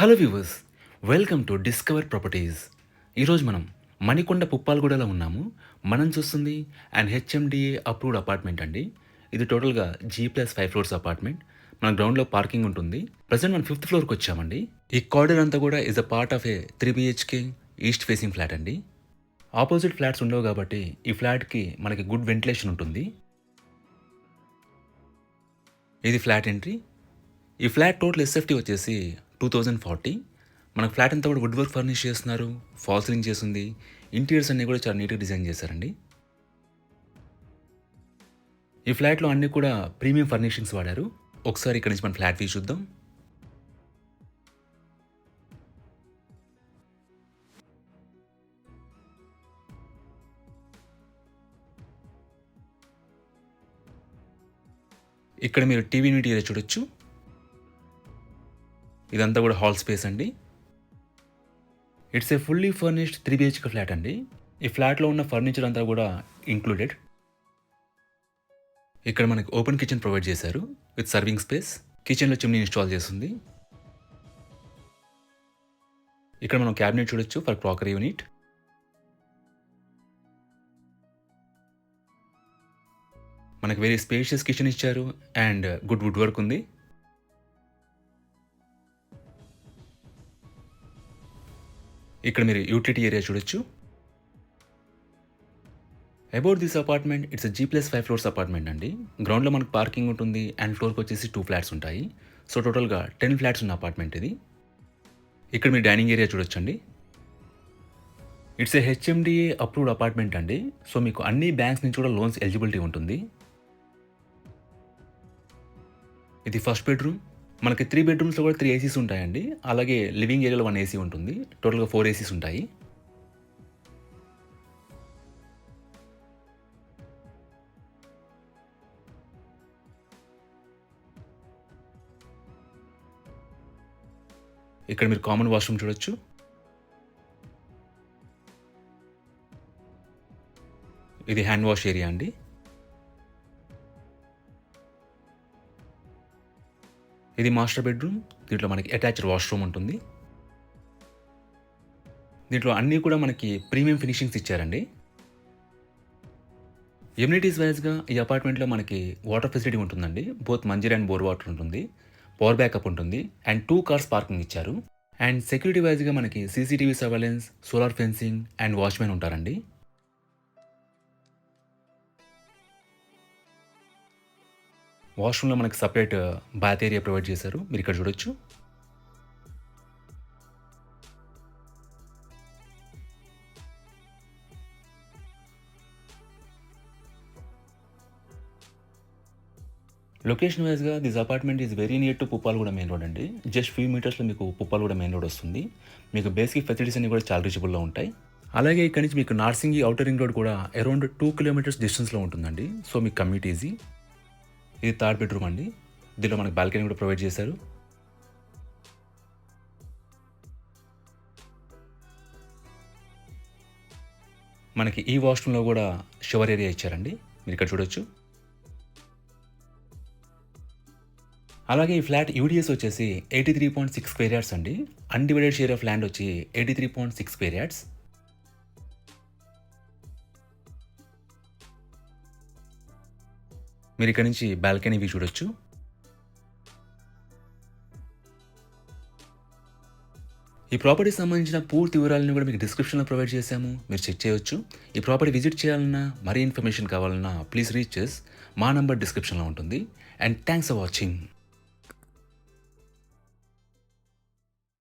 Hello viewers, welcome to discover properties. ఈరోజు మనం మణికొండ పుప్పాలగూడలో ఉన్నాము. మనం చూస్తుంది అండ్ హెచ్ఎండిఏ అప్రూవ్డ్ అపార్ట్మెంట్ అండి. ఇది టోటల్గా G+5 ఫ్లోర్స్ అపార్ట్మెంట్. మన గ్రౌండ్లో పార్కింగ్ ఉంటుంది. ప్రజెంట్ మనం 5th ఫ్లోర్కి వచ్చామండి. ఈ కార్డర్ అంతా కూడా is a part of A 3 BHK east facing flat అండి. ఆపోజిట్ ఫ్లాట్స్ ఉండవు కాబట్టి ఈ ఫ్లాట్కి మనకి గుడ్ వెంటిలేషన్ ఉంటుంది. ఇది ఫ్లాట్ ఎంట్రీ. ఈ ఫ్లాట్ టోటల్ ఎస్ఎఫ్టీ వచ్చేసి 2040. మనకు ఫ్లాట్ అంతా కూడా వుడ్ వర్క్ ఫర్నిష్ చేస్తున్నారు. ఫాల్ సీలింగ్ చేస్తుంది. ఇంటీరియర్స్ అన్నీ కూడా చాలా నీట్గా డిజైన్ చేశారండి. ఈ ఫ్లాట్లో అన్నీ కూడా ప్రీమియం ఫర్నిషింగ్స్ వాడారు. ఒకసారి ఇక్కడ నుంచి మన ఫ్లాట్ వ్యూ చూద్దాం. ఇక్కడ మీరు టీవీ యూనిట్ ఏరియా చూడొచ్చు. ఇదంతా కూడా హాల్ స్పేస్ అండి. It's a fully furnished 3 BHK flat అండి. ఈ ఫ్లాట్లో ఉన్న ఫర్నిచర్ అంతా కూడా ఇంక్లూడెడ్. ఇక్కడ మనకి ఓపెన్ కిచెన్ ప్రొవైడ్ చేశారు విత్ సర్వింగ్ స్పేస్. కిచెన్లో చిమ్నీ ఇన్స్టాల్ చేస్తుంది. ఇక్కడ మనం క్యాబినెట్ చూడొచ్చు ఫర్ క్రాకరీ యూనిట్. మనకి వెరీ స్పేషియస్ కిచెన్ ఇచ్చారు అండ్ గుడ్ వుడ్ వర్క్ ఉంది. ఇక్కడ మీరు యూటిలిటీ ఏరియా చూడొచ్చు. About this apartment it's G+5 floors apartment అండి. గ్రౌండ్లో మనకు పార్కింగ్ ఉంటుంది అండ్ ఫ్లోర్కి వచ్చేసి 2 ఫ్లాట్స్ ఉంటాయి. సో టోటల్గా 10 ఫ్లాట్స్ ఉన్న అపార్ట్మెంట్ ఇది. ఇక్కడ మీరు డైనింగ్ ఏరియా చూడొచ్చండి. It's a HMDA approved apartment అండి. సో మీకు అన్ని బ్యాంక్స్ నుంచి కూడా లోన్స్ ఎలిజిబిలిటీ ఉంటుంది. ఇది ఫస్ట్ బెడ్రూమ్. మనకి 3 బెడ్రూమ్స్లో కూడా 3 ఏసీస్ ఉంటాయండి. అలాగే లివింగ్ ఏరియాలో 1 ఏసీ ఉంటుంది. టోటల్గా 4 ఏసీస్ ఉంటాయి. ఇక్కడ మీరు కామన్ వాష్రూమ్ చూడొచ్చు. ఇది హ్యాండ్ వాష్ ఏరియా అండి. ఇది మాస్టర్ బెడ్రూమ్. దీంట్లో మనకి అటాచ్డ్ వాష్రూమ్ ఉంటుంది. దీంట్లో అన్నీ కూడా మనకి ప్రీమియం ఫినిషింగ్స్ ఇచ్చారండి. ఎమ్యూనిటీస్ వైజ్గా ఈ అపార్ట్మెంట్లో మనకి వాటర్ ఫెసిలిటీ ఉంటుందండి. Both Manjira and bore water ఉంటుంది. పవర్ బ్యాకప్ ఉంటుంది అండ్ 2 కార్స్ పార్కింగ్ ఇచ్చారు. అండ్ సెక్యూరిటీ వైజ్గా మనకి CCTV surveillance, solar fencing and watchman ఉంటారండి. వాష్రూమ్లో మనకి సపరేట్ బాత్ ఏరియా ప్రొవైడ్ చేశారు. మీరు ఇక్కడ చూడొచ్చు. లొకేషన్ వైజ్గా this apartment is very near to Puppalaguda main road అండి. జస్ట్ ఫ్యూ మీటర్స్లో మీకు పుప్పాలగూడ మెయిన్ రోడ్ వస్తుంది. మీకు బేసిక్ ఫెసిలిటీస్ అన్ని కూడా చాలా రీచబుల్లో ఉంటాయి. అలాగే ఇక్కడ నుంచి మీకు నార్సింగి ఔటర్ రింగ్ రోడ్ కూడా అరౌండ్ 2 కిలోమీటర్స్ డిస్టెన్స్లో ఉంటుందండి. సో మీకు కమ్యూట్ ఈజీ. ఇది థర్డ్ బెడ్రూమ్ అండి. దీనిలో మనకి బాల్కనీ కూడా ప్రొవైడ్ చేశారు. మనకి ఈ వాష్రూమ్లో కూడా షవర్ ఏరియా ఇచ్చారండి. మీరు ఇక్కడ చూడొచ్చు. అలాగే ఈ ఫ్లాట్ యూడిఎస్ వచ్చేసి 83.6 స్క్వేర్ యార్డ్స్ అండి. అన్డివైడెడ్ షేర్ ఆఫ్ ల్యాండ్ వచ్చి 83.6 స్క్వేర్ యార్డ్స్. మీరు ఇక్కడ నుంచి బాల్కనీ వ్యూ చూడొచ్చు. ఈ ప్రాపర్టీకి సంబంధించిన పూర్తి వివరాలను కూడా మీకు డిస్క్రిప్షన్లో ప్రొవైడ్ చేశాము. మీరు చెక్ చేయొచ్చు. ఈ ప్రాపర్టీ విజిట్ చేయాలన్నా మరీ ఇన్ఫర్మేషన్ కావాలన్నా ప్లీజ్ రీచ్ మా నంబర్ డిస్క్రిప్షన్లో ఉంటుంది. And thanks for watching.